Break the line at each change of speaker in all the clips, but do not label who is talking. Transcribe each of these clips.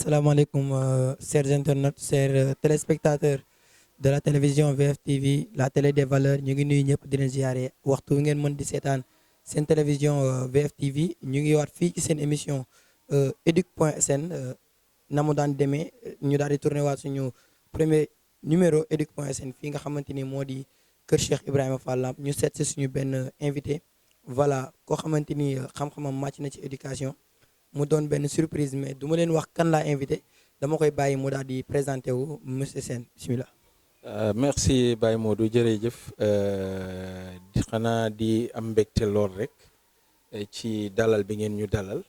asalaamaaleykum chers internautes chers téléspectateurs de la télévision VFtv la télé des valeurs ñu ngi nuyu ñëpp di leen ziare waxtu wi ngeen mën di seetaan seen télévision VFtv ñu ngi waat fii ci seen émission Educ.sn na mu daan demee ñu daal di tourné waat suñu premier numéro Educ.sn fii nga xamante ni moo di Kër Cheikh Ibrahima Fall Lamp ñu seet si suñu benn invité voilà koo xamante ni xam-xamam màcc na ci éducation. mu doon benn surprise mais du ma leen wax kan laa invité dama koy bàyyi mu daal di présenté wu monsieur Sène bismillah.
Merci Baye Modou jërëjëf di xanaa di am mbégte lool rek ci dalal bi ngeen ñu dalal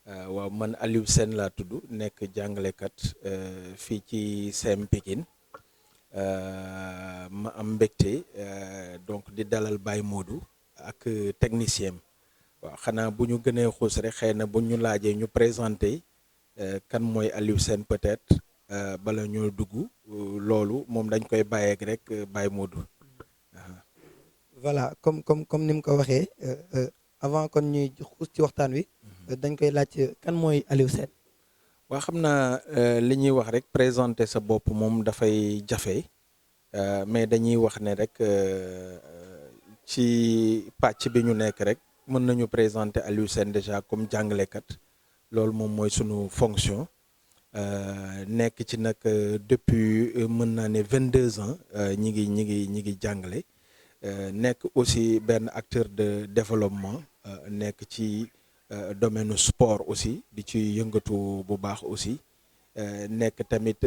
waaw man Aliou Sène laa tudd nekk jàngalekat fii ci CEM Pikine ma am mbégte donc di dalal Baye Modou ak technicien waaw xanaa bu ñu gënee xuus rek xëy na bu ñu laajee ñu présenté kan mooy Aliou Sène peut-être bala ñoo dugg loolu moom dañ koy bàyyeek rek Baye Modou.
voilà comme ni mu ko waxee avant kon ñuy xuus ci waxtaan wi dañ koy laaj kan mooy Aliou Sène.
waa xam naa li ñuy wax rek présenté sa bopp moom dafay jafe mais dañuy wax ne rek ci pàcc bi ñu nekk rek. mën nañu présenter Aliou Sène déjà comme jàngalekat loolu moom mooy sunu fonction nekk ci nag depuis mën naa ne 22 ans ñi ngi jàngale nekk aussi benn acteur de développement nekk ci domaine sport aussi di ci yëngatu bu baax aussi nekk tamit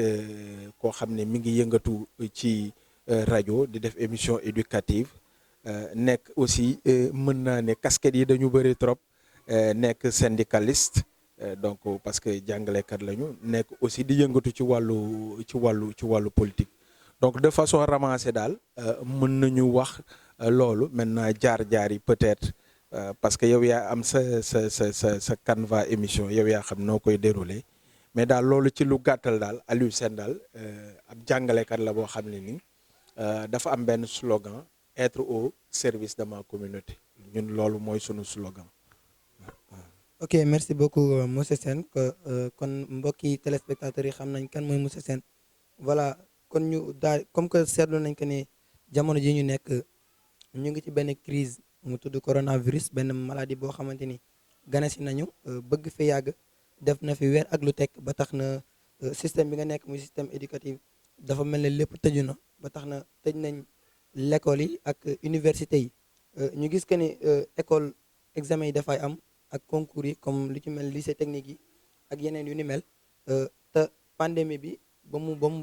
koo xam ne mi ngi yëngatu ci rajo di def émission éducative nekk aussi mën naa ne casquette yi dañu bëri trop nekk syndicaliste donc parce que jàngalekat lañu nekk aussi di yëngatu ci wàllu politique donc de façon ramassée daal mën nañu wax loolu maintenant jaar yi peut-être parce que yow yaa am sa canevas émission yow yaa xam noo koy dérouler mais daal loolu ci lu gàttal daal Aliou Sène daal ab jàngalekat la boo xam ne ni dafa am benn slogan être au service de ma communauté ñun loolu mooy sunu slogan.
ok merci beaucoup monsieur Sène kon mbokki téléspectateurs yi xam nañ kan mooy monsieur Sène voilà kon ñu daal comme que seetlu nañ que ne jamono ji ñu nekk ñu ngi ci benn crise mu tudd coronavirus benn maladie boo xamante ni gane si nañu bëgg fi yàgg def na fi weer ak lu teg ba tax na système bi nga nekk muy système éducatif dafa mel ne lépp tëju na ba tax na tëj nañ. l'école yi ak université yi ñu gis que ni école examen yi dafay am ak concours yi comme lu ci mel lycée technique yi ak yeneen yu ni mel te pandémie bi ba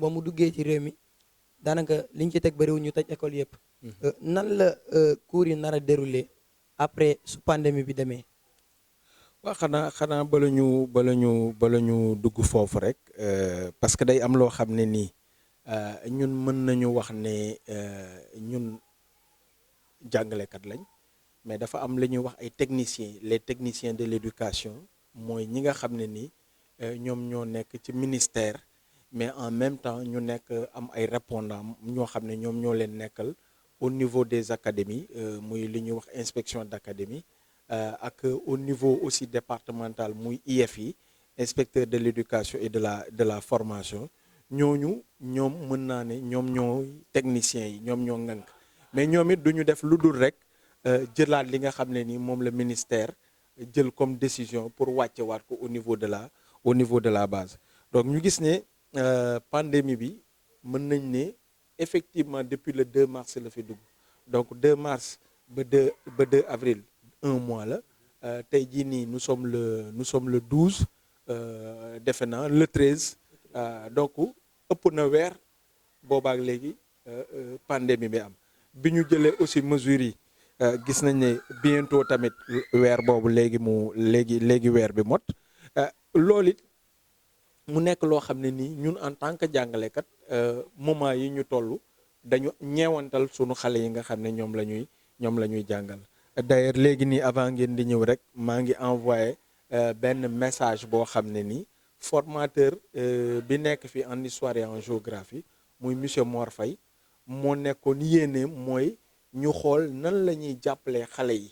mu duggee ci réew mi daanaka liñ ci teg bëriwul ñu tëj école yëpp. nan la cours yi nar a dérouler après su pandémie bi demee.
waaw xanaa bala ñu dugg foofu rek parce que day am loo xam ne nii. ñun mën nañu wax ne ñun jàngalekat lañ mais dafa am li ñuy wax ay techniciens les techniciens de l'éducation mooy ñi nga xam ne ni ñoom ñoo nekk ci ministère mais en même temps ñu nekk am ay répondants ñoo xam ne ñoom ñoo leen nekkal au niveau des académies muy li ñuy wax inspection d'académie ak au niveau aussi départemental muy IEF yi inspecteur de l'éducation et de la formation ñooñu ñoom mën naa ne ñoom ñoo techniciens yi ñoom ñoo ŋànk mais ñoom it duñu def lu dul rek jëlaat li nga xam ne ni moom la ministère jël comme décision pour wàcce waat ko au niveau de la base donc ñu gis ne pandémie bi mën nañ ne effectivement depuis le 2 mars la fi dugg donc 2 mars ba 2 avril 1 mois la tey jii nii nous sommes le 12 defe naa le 13 donc ëpp na weer boobaak léegi pandémie bi am bi ñu jëlee aussi mesures yi gis nañ ne bientôt tamit weer boobu léegi weer bi mot loolu it mu nekk loo xam ne nii ñun en tant que jàngalekat moment yi ñu toll dañu ñeewantal sunu xale yi nga xam ne ñoom la ñuy jàngal d'ailleurs léegi nii avant ngeen di ñëw rek maa ngi envoyé benn message boo xam ne nii formateur bi nekk fi en histoire et en géographie muy monsieur Mor Faye moo nekkoon yéene mooy ñu xool nan la ñuy jàppalee xale yi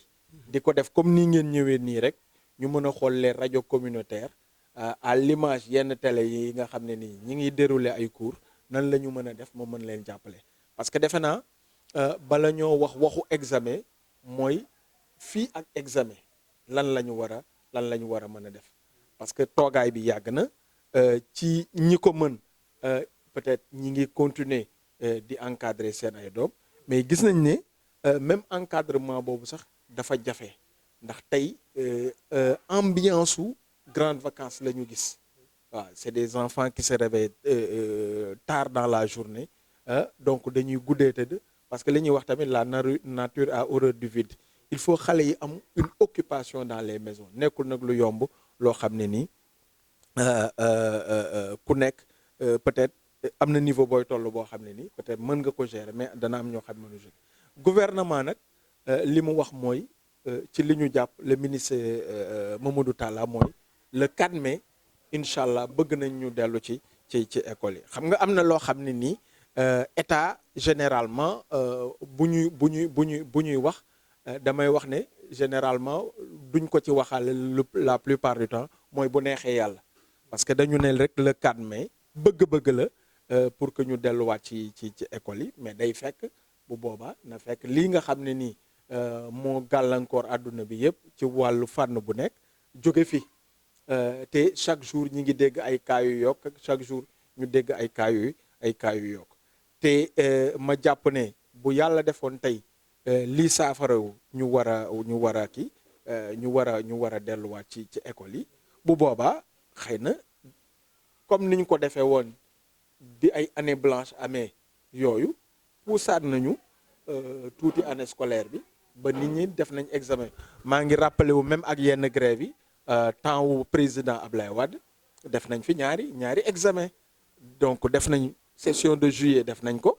di ko def comme nii ngeen ñëwee nii rek ñu mën a xool les radios communautaires à l'image yenn télé yi nga xam ne nii ñi ngi dérouler ay cours nan la ñu mën a def ma mën leen jàppale parce que defe naa bala ñoo wax waxu examen mooy fii ak examen lan la ñu war a mën a def parce que toogaay bi yàgg na ci ñi ko mën peut-être ñi ngi continuer di encadrer seen ay doom mais gis nañ ne même encadrement boobu sax dafa jafe ndax tey ambiance su grandes vacances la ñu gis waaw c'est des enfants qui se réveillent tard dans la journée donc dañuy guddee tëdd parce que li ñuy wax tamit la nature a horreur du vide il faut xale yi am une occupation dans les maisons nekkul nag lu yomb loo xam ne nii ku nekk peut-être am na niveau booy toll boo xam ne nii peut-être mën nga ko gérer mais dana am ñoo xam ne mënu gérer gouvernement nag li mu wax mooy ci li ñu jàpp le ministre Mamadou Talla mooy le 4 mai incha allah bëgg nañ ñu dellu ci école yi xam nga am na loo xam ne nii état généralement bu ñuy wax damay wax ne généralement duñ ko ci waxaale la plupart du temps mooy bu neexee yàlla parce que dañu ne rek le 4 mai bëgg-bëgg la pour que ñu delluwaat ci école yi mais day fekk bu boobaa na fekk lii nga xam ne nii moo gàllankoor àdduna bi yëpp ci wàllu fànn bu nekk jóge fi te chaque jour ñi ngi dégg ay cas yu yokk chaque jour ñu dégg ay cas yu yokk te ma jàpp ne bu yàlla defoon tey lii saafarawu ñu war a delluwaat ci école yi bu boobaa xëy na comme ni ñu ko defee woon bi ay année blanche amee yooyu puusaat nañu tuuti année scolaire bi ba nit ñi def nañ examen maa ngi rappelé wu même ak yenn grève yi temps wu président Ablaye Wade def nañ fi ñaari examen donc def nañ session de juillet def nañ ko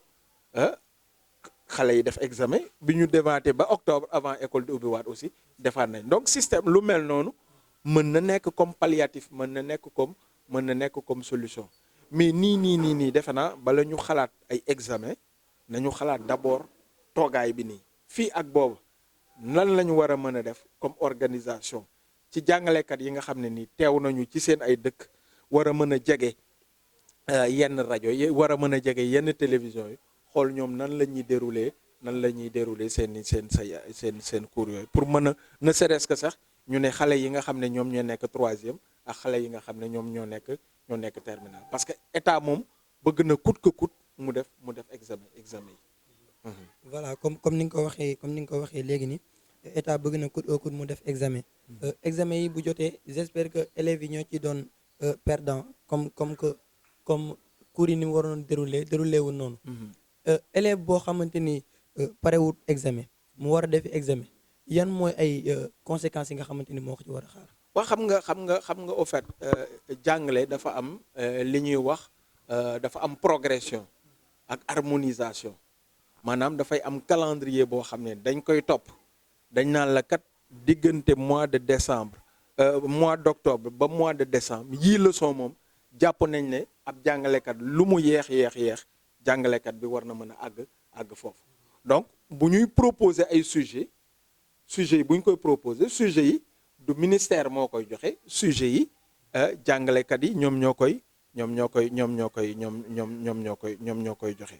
xale yi def examen bi ñu dématé ba octobre avant école di ubbiwaat aussi defaat nañ donc système lu mel noonu mën na nekk comme palliatif mën na nekk comme solution mais nii defe naa bala ñu xalaat ay examen nañu xalaat d'abord toogaay bi nii fii ak boobu lan la ñu war a mën a def comme organisation ci jàngalekat yi nga xam ne nii teew nañu ci seen ay dëkk war a mën a jege yenn rajo yi war a mën a jege yenn télévision yi xool ñoom nan la ñuy dérouler seen cours yooyu pour mën a ne serait-ce que sax ñu ne xale yi nga xam ne ñoom ñoo nekk troisième ak xale yi nga xam ne ñoom ñoo nekk terminal parce que état moom bëgg na coûte que coûte mu def examen yi.
voilà comme ni nga ko waxee léegi ni état bëgg na coûte que coûte mu def examen. examen yi bu jotee j'espère que élèves yi ñoo ci doon perdant comme cours yi ni mu waroon déroulé wu noonu. élève boo xamante ni parewut examen mu war a defi examen yan mooy ay conséquences yi nga xamante ni moo ko ci war a xaar.
waaw xam nga au fait jàngale dafa am li ñuy wax dafa am progression ak harmonisation maanaam dafay am calendrier boo xam ne dañ koy topp dañ naan la kat diggante mois de décembre mois d'octobre ba mois de décembre yii leçon moom jàpp nañ ne ab jàngalekat lu mu yeex jàngalekat bi war na mën a àgg foofu donc bu ñuy proposer ay sujets yi bu ñu koy proposer sujets yi du ministère moo koy joxe sujets yi jàngalekat yi ñoom ñoo koy joxe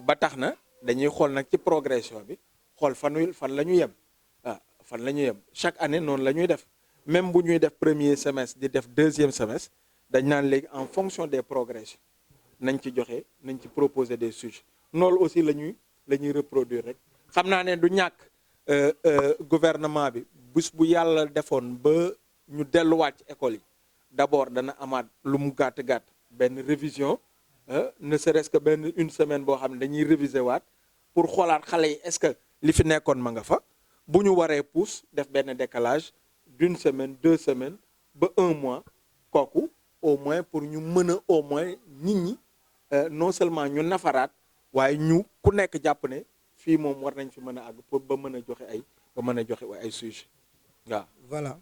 ba tax na dañuy xool nag ci progression bi xool fan la ñu yem chaque année noonu la ñuy def même bu ñuy def premier semestre di def deuxième semestre dañ naan léegi en fonction des progressions nañ ci proposer des sujets noonu aussi la ñuy reproduire rek xam naa ne du ñàkk gouvernement bi bés bu yàlla defoon ba ñu delluwaat ci école yi d'abord dana amaat lu mu gàtt benn révision ne serait-ce que une semaine boo xam ne dañuy réviser waat pour xoolaat xale yi est-ce que li fi nekkoon ma nga fa bu ñu waree pousse def benn décalage d'une semaine 2 semaines ba 1 mois kooku au moins pour ñu mën a au moins nit ñi non seulement ñu nafaraat waaye ñu ku nekk jàpp ne fii moom war nañ fi mën a àgg pour ba mën a joxe ay sujet waaw.
voilà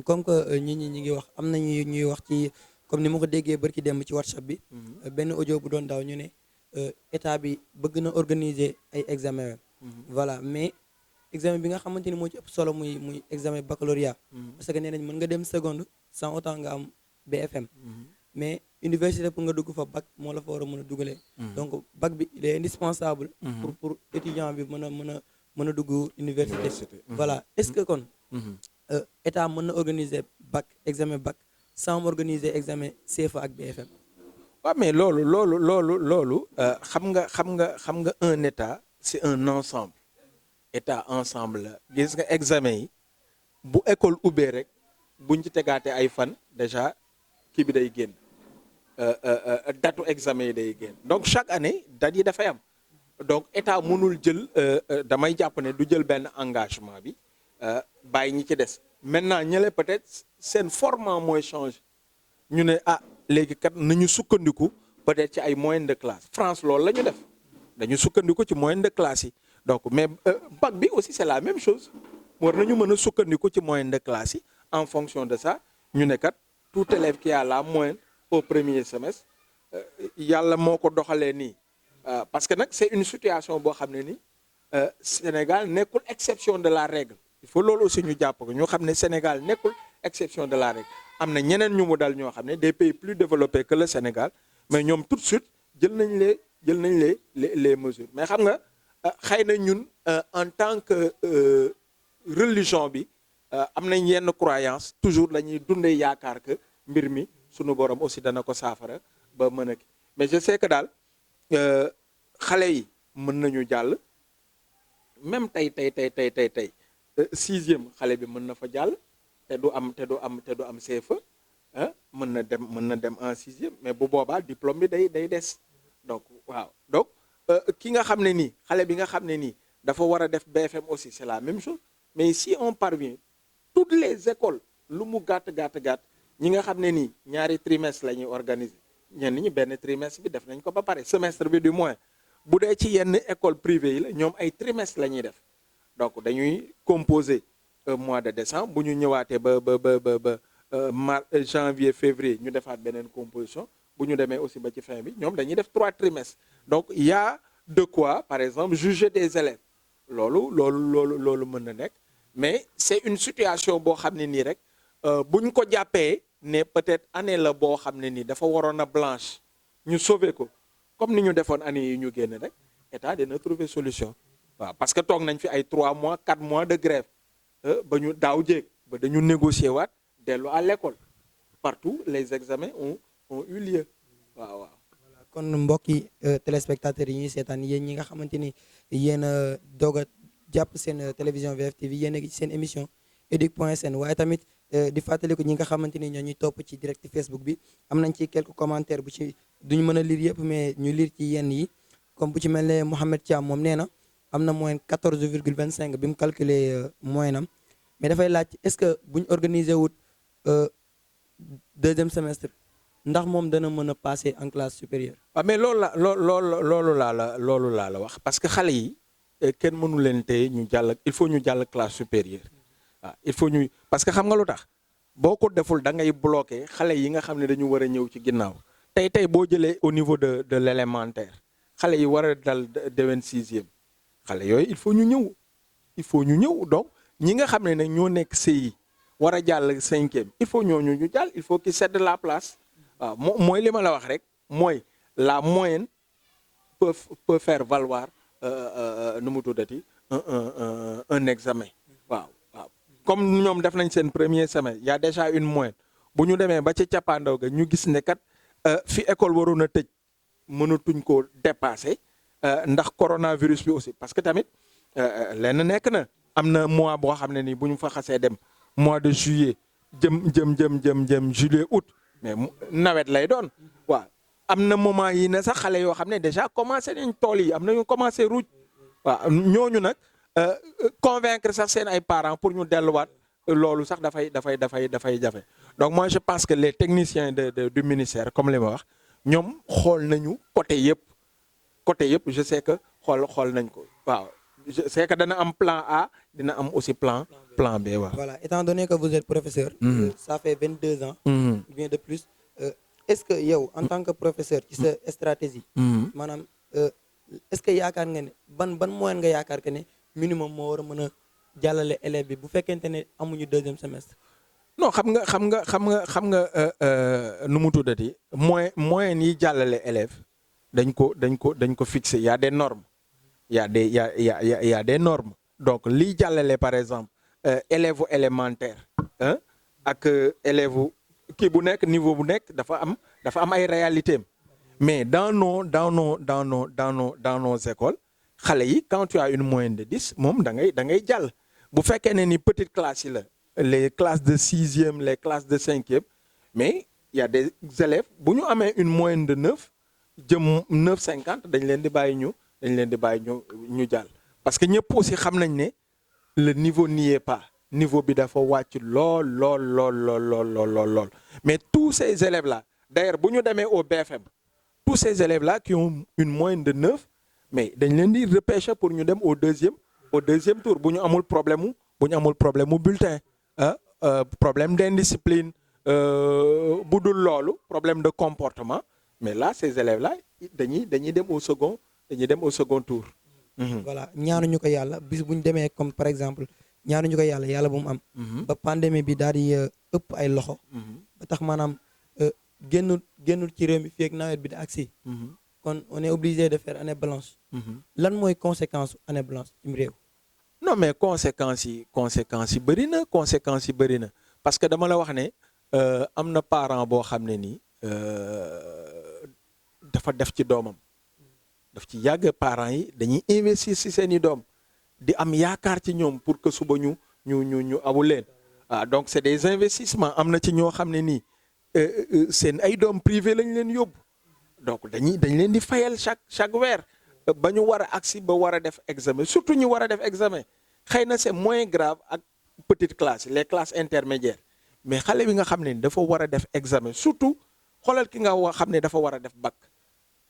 comme que ñi ngi wax am na ñuy wax ci comme ni ma ko déggee barki dem ci WhatsApp bi. benn audio bu doon daaw ñu ne état bi bëgg na organiser ay examen voilà mais examen bi nga xamante ni moo ci ëpp solo muy examen baccalauréat parce que nee nañ mën nga dem seconde sans autant nga am BFM mais université pour nga dugg fa bac moo la fa war a mën a dugalee donc bac bi il est indispensable pour étudiant bi mën a dugg université voilà est-ce que kon état mën na organiser bac examen bac sans organiser examen CFA ak BFM
waaw mais loolu xam nga un état c'est un ensemble état ensemble la gis nga examen yi bu école ubbee rek buñ ci tegaatee ay fan déjà kii bi day génn datu examen yi day génn donc chaque année date yi dafay am donc état mënul jël damay jàpp ne du jël benn engagement bi bàyyi ñi ci des maintenant ñële peut-être seen format mooy changer ñu ne léegi kat nañu sukkandiku peut-être ci ay moyenne de classe France loolu la ñu def dañu sukkandiku ci moyenne de classe yi donc mais bac bi aussi c'est la même chose war nañu mën a sukkandiku ci moyenne de classe yi en fonction de ça ñu ne kat tout élève qui a la moyenne au premier semestre yàlla moo ko doxalee nii parce que nag c'est une situation boo xam ne ni Sénégal nekkul exception de la règle il faut loolu aussi ñu jàpp ko ñu xam ne Sénégal nekkul exception de la règle am na ñeneen ñu mu dal ñoo xam ne des pays plus développés que le Sénégal mais ñoom tout de suite jël nañ les mesures mais xam nga xëy na ñun en tant que religion bi am nañ yenn croyance toujours la ñuy dundee yaakaar que mbir mi sunu borom aussi dana ko saafara ba mën a ki mais je sais que daal xale yi mën nañu jàll même tey sixième xale bi mën na fa jàll te du am CFEE mën na dem en sixième mais bu boobaa diplôme bi day des donc waaw donc ki nga xam ne nii xale bi nga xam ne nii dafa war a def BFM aussi c'est la même chose mais si on parvient toutes les écoles lu mu gàtt ñi nga xam ne nii ñaari trimestre la ñuy organiser ñenn ñi benn trimestre bi def nañ ko ba pare semestre bi du moins bu dee ci yenn école privée yi la ñoom ay trimestre la ñuy def donc dañuy composer mois de décembre bu ñu ñëwaatee ba janvier février ñu defaat beneen composition bu ñu demee aussi ba ci fin bi ñoom dañuy def 3 trimestres donc il y a de quoi par exemple juger des élèves loolu mën na nekk mais c'est une situation boo xam ne nii rek bu ñu ko jàppee ne peut-être année la boo xam ne nii dafa waroon a blanche ñu sauver ko comme ni ñu defoon année yi ñu génn rek état dina trouver solution waaw parce que toog nañ fi ay 3 mois 4 mois de grève ba ñu daaw jéeg ba dañu négocier waat dellu à l'école partout les examens ont eu lieu waaw.
kon mbokki téléspectateurs yi ñuy seetaan yéen ñi nga xamante ni yéen a doog a jàpp seen télévision VFtv yéen a ngi ci seen émission Educ.sn waaye tamit di fàttaliku ñi nga xamante ni ñoo ñuy topp ci direct Facebook bi am nañ ci quelques commentaires bu ci duñu mën a lire yëpp mais ñu lire ci yenn yi comme bu ci mel ne Mouhamed Thiam moom nee na am na moyenne 14,25 bi mu calculé moyenne am mais dafay laaj est-ce que buñ organiser wut deuxième semestre ndax moom dana mën a passer en classe supérieure.
waaw mais loolu laa la wax parce que xale yi kenn mënu leen tey ñu jàll il faut ñu jàll classe supérieure waaw il faut ñu parce que xam nga lu tax boo ko deful da ngay bloquer xale yi nga xam ne dañu war a ñëw ci ginnaaw tey boo jëlee au niveau de l'élémentaire xale yi war a dal déwén sixième xale yooyu il faut ñu ñëw donc ñi nga xam ne nag ñoo nekk CI war a jàll cinquième il faut ñooñu ñu jàll il faut qu'ils cèdent la place waaw mooy li ma la wax rek mooy la moyenne peut faire valoir nu mu tuddati un examen waaw comme ñoom def nañ seen premier semestre y a déjà une moyenne bu ñu demee ba ci cappaandaw ga ñu gis ne kat fi école waroon a tëj mënatuñ ko dépasser ndax coronavirus bi aussi parce que tamit lenn nekk na am na mois boo xam ne ni bu ñu fa xasee dem mois de juillet jëm juillet août mais nawet lay doon waaw am na moment yi ne sax xale yoo xam ne déjà commencé nañ tool yi am na ñu commencé ruuj waaw ñooñu nag convaincre sax seen ay parents pour ñu delluwaat loolu sax dafay jafe donc moi je pense que les techniciens du ministère comme li ma wax ñoom xool nañu côté yëpp je sais que xool nañ ko waaw je sais que dana am plan A dina am aussi plan B waaw.
Voilà, étant donné que vous êtes professeur. Ça fait 22 ans. Ou bien de plus. Est-ce que yow en tant que professeur ci sa stratégie. maanaam est-ce que yaakaar nga ne ban moyen nga yaakaar que ne minimum moo war a mën a jàllale élève bi bu fekkente ne amuñu deuxième semestre.
non nu mu tuddati moyenne yi jàllale élève dañ ko fixé y a des normes y a des y a des normes donc liy jàllale par exemple élève élémentaire ak élève kii bu nekk niveau bu nekk dafa am ay réalités mais dans nos écoles xale yi quand tu as une moyenne de 10 moom da ngay jàll bu fekkee ne ni petite classe yi la les classes de 6e les classes de 5e mais il y a des élèves bu ñu amee une moyenne de 9 jëm 9,50 dañ leen di bàyyi ñu jàll parce que ñëpp aussi xam nañ ne le niveau n'y est pas niveau bi dafa wàcc lool mais tous ces élèves là d'ailleurs bu ñu demee au BFM tous ces élèves là qui ont une moyenne de 9 mais dañ leen di repêcher pour ñu dem au deuxième tour bu ñu amul problème mu bulletin problème d'indiscipline bu dul loolu problème de comportement mais là ces élèves là dañuy dem au second tour.
voilà ñaanuñu ko yàlla bis bu ñu demee comme par exemple ñaanuñu ko yàlla bu mu am. ba pandémie bi daal di ëpp ay loxo. ba tax maanaam génnul ci réew mi fii ak nawet bi di agsi. kon on est obligé de faire année blanche. lan mooy conséquence année blanche ci réew.
non mais conséquences yi bëri na parce que dama la wax ne am na parent boo xam ne nii dafa def ci doomam daf ci yàgg parents yi dañuy investir ci seeni doom di am yaakaar ci ñoom pour que suba ñu awu leen donc c'est des investissements am na ci ñoo xam ne nii seen ay doom privé lañ leen yóbbu donc dañ leen di fayal chaque weer ba ñu war a agsi ba war a def examen surtout ñu war a def examen xëy na c'est moins grave ak petite classe les classes intermédiaires mais xale bi nga xam ne dafa war a def examen surtout xoolal ki nga xam ne dafa war a def bac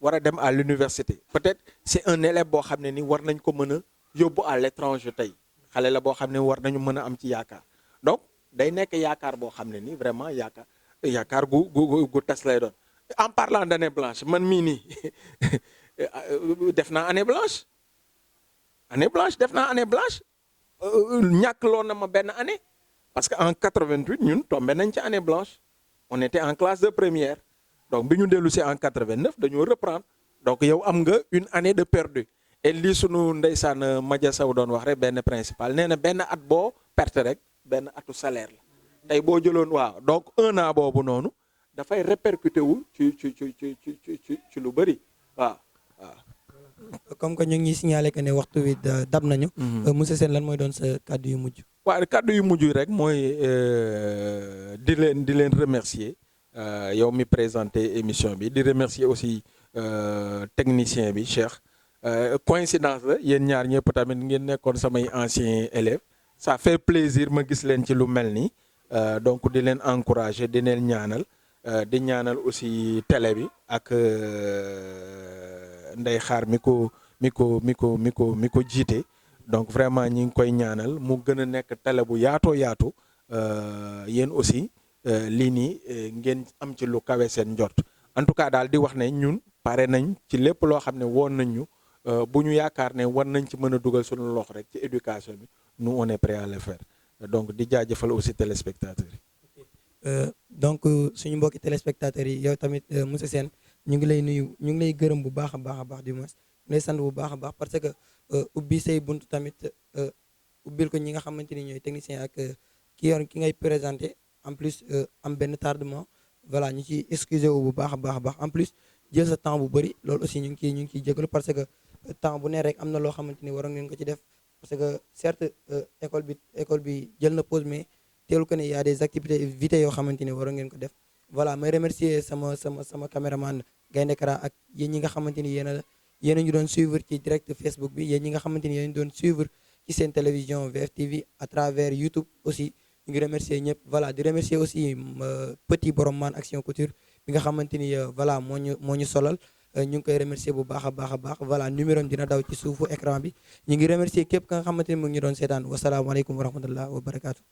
war a dem à l'université peut-être c'est un élève boo xam ne ni war nañ ko mën a yóbbu à l'étranger tey xale la boo xam ne war nañu mën a am ci yaakaar donc day nekk yaakaar boo xam ne ni vraiment yaakaar gu tas lay doon en parlant d'année blanche man mii nii def naa année blanche def naa année blanche ñàkk loon na ma benn année parce que en 88 ñun tombé nañ ci année blanche on était en classe de première donc bi ñu dellu si en 89 dañoo reprendre donc yow am nga une année de perdu et lii sunu ndeysaan Madia Sow doon wax rek benn principal nee na benn at boo perte rek benn atu salaire la tey boo jëloon waaw donc 1 an boobu noonu dafay répercuté wu ci lu bëri waaw.
comme que ñu ngi signalé que ne waxtu wi dab nañu. monsieur Sène lan mooy doon sa kàddu yu mujj.
waaw kàddu yu mujj rek mooy di leen remercier yow mi présenté émission bi di remercier aussi technicien bi Cheikh coïncidence la yéen ñaar ñëpp tamit ngeen nekkoon samay anciens élèves ça fait plaisir ma gis leen ci lu mel nii donc di leen encourager di leen ñaanal di ñaanal aussi télé bi ak Ndeye Xaar mi ko jiite donc vraiment ñi ngi koy ñaanal mu gën a nekk télé bu yaatoo yaatu yéen aussi lii nii ngeen am ci lu kawe seen njort en tout cas daal di wax ne ñun pare nañ ci lépp loo xam ne woon nañ ñu bu ñu yaakaar ne war nañ ci mën a dugal suñu loxo rek ci éducation bi nous on est prêt à le faire donc di jaajëfal aussi téléspectateurs yi.
donc suñu mbokki téléspectateurs yi yow tamit monsieur Sène ñu ngi lay nuyu ñu ngi lay gërëm bu baax a baax du moins ñu lay sant bu baax a baax parce que ubbi say buntu tamit ubbil ko ñi nga xamante ni ñooy technicien ak ki ngay présenté en plus am benn tardement voilà ñu ciy excusé wu bu baax a baax en plus jël sa temps bu bëri loolu aussi ñu ngi ciy jégalu parce que temps bu ne rek am na loo xamante ni waroon ngeen ko ci def parce que certes école bi jël na pause mais teelu ko ne y a des activités vitées yoo xamante ni waroon ngeen ko def voilà may remercier sama caméraman Gaynde Kara ak yéen ñi nga xamante ni yéen a ñu doon suivre ci direct Facebook bi yéen ñi nga xamante ni yéen doon suivre ci seen télévision VFtv à travers YouTube aussi ñu ngi remercier ñëpp voilà di remercier aussi petit borom man Action Couture bi nga xamante ni voilà moo ñu solal ñu ngi koy remercier bu baax a baax voilà numéro am dina daw ci suufu écran bi ñu ngi remercier képp ka nga xamante ni mu ngi ñu doon seetaan wasalaamaaleykum wa rahmatullah wa barakaatu.